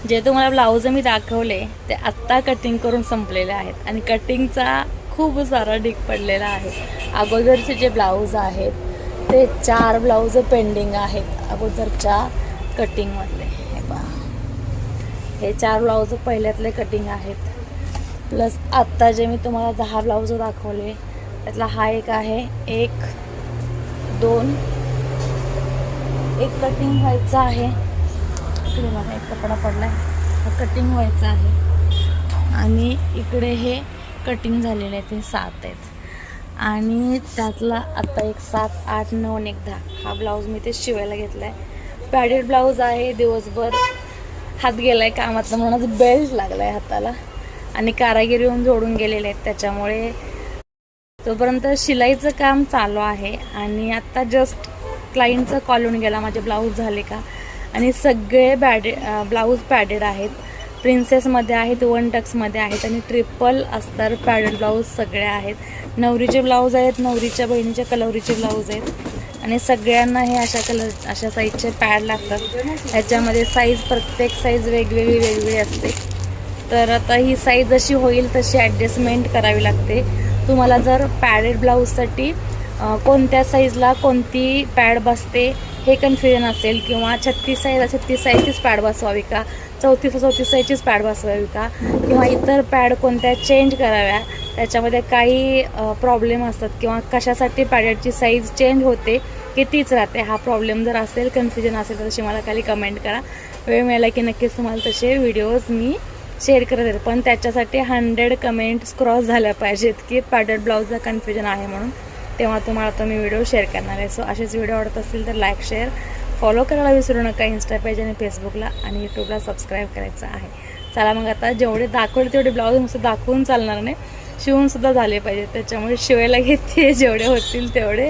जे तुम्हाला ब्लाऊज मी दाखवले ते आत्ता कटिंग करून संपलेले आहेत आणि कटिंगचा खूप सारा ढीग पडलेला आहे. अगोदरचे जे ब्लाऊज आहेत ते 4 ब्लाऊज पेंडिंग आहेत अगोदरच्या कटिंगमधले. हे पहा, हे 4 ब्लाऊज पहिल्यातले कटिंग आहेत, प्लस आत्ता जे मी तुम्हाला 10 ब्लाऊज दाखवले त्यातला हा एक आहे, 1 2 एक कटिंग व्हायचं आहे. इकडे मला एक कपडा पडला आहे, हा कटिंग व्हायचा आहे. आणि इकडे हे कटिंग झालेले आहेत, हे 7 आहेत. आणि त्यातला आता एक 7 8 9 आणि 1 10 हा ब्लाऊज मी ते शिवायला घेतला आहे. पॅडेड ब्लाऊज आहे. दिवसभर हात गेला आहे कामातला म्हणून बेल्ट लागला आहे हाताला आणि कारागीर येऊन जोडून गेलेले आहेत, त्याच्यामुळे तोपर्यंत शिलाईचं काम चालू आहे. आणि आत्ता जस्ट क्लायंटचा कॉल येऊन गेला, माझे ब्लाऊज झाले का, आणि सगळे ब्लाऊज पॅडेड आहेत. प्रिन्सेसमध्ये आहेत, 1 टक्समध्ये आहेत आणि ट्रिपल अस्तर पॅडेड ब्लाऊज सगळे आहेत. नवरीचे ब्लाऊज आहेत, नवरीच्या बहिणीच्या कलवरीचे ब्लाऊज आहेत आणि सगळ्यांना हे अशा साईजचे पॅड लागतात. ह्याच्यामध्ये प्रत्येक साईज वेगवेगळी असते. तर आता ही साईज जशी होईल तशी ॲडजस्टमेंट करावी लागते. तुम्हाला जर पॅडेड ब्लाऊजसाठी कोणत्या साईजला कोणती पॅड बसते हे कन्फ्युजन असेल, किंवा 36 साईजचीच पॅड बसवावी का, 34 साईजचीच पॅड बसवावी का, किंवा इतर पॅड कोणत्या चेंज कराव्या, त्याच्यामध्ये काही प्रॉब्लेम असतात, किंवा कशासाठी पॅडेडची साईज चेंज होते की तीच राहते, हा प्रॉब्लेम जर असेल, कन्फ्युजन असेल तर तशी मला खाली कमेंट करा. वेळ मिळाला की नक्कीच तुम्हाला तसे व्हिडिओज मी शेअर करत येईल. पण त्याच्यासाठी 100 कमेंट्स क्रॉस झाल्या पाहिजेत की पॅडेड ब्लाऊजला कन्फ्युजन आहे म्हणून, तेव्हा तुम्हाला तो मी व्हिडिओ शेअर करणार आहे. सो असेच व्हिडिओ आवडत असतील तर लाईक शेअर फॉलो करायला विसरू नका. इंस्टा पेज आणि फेसबुकला आणि यूट्यूबला सबस्क्राईब करायचं आहे. चला मग आता जेवढे दाखवले तेवढे ब्लाऊज नुसतं दाखवून चालणार नाही, शिवूनसुद्धा झाले पाहिजे, त्याच्यामुळे शिवायला घेते जेवढे होतील तेवढे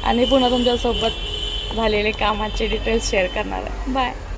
आणि पुन्हा तुमच्यासोबत झालेले कामाचे डिटेल्स शेअर करणार आहे. बाय.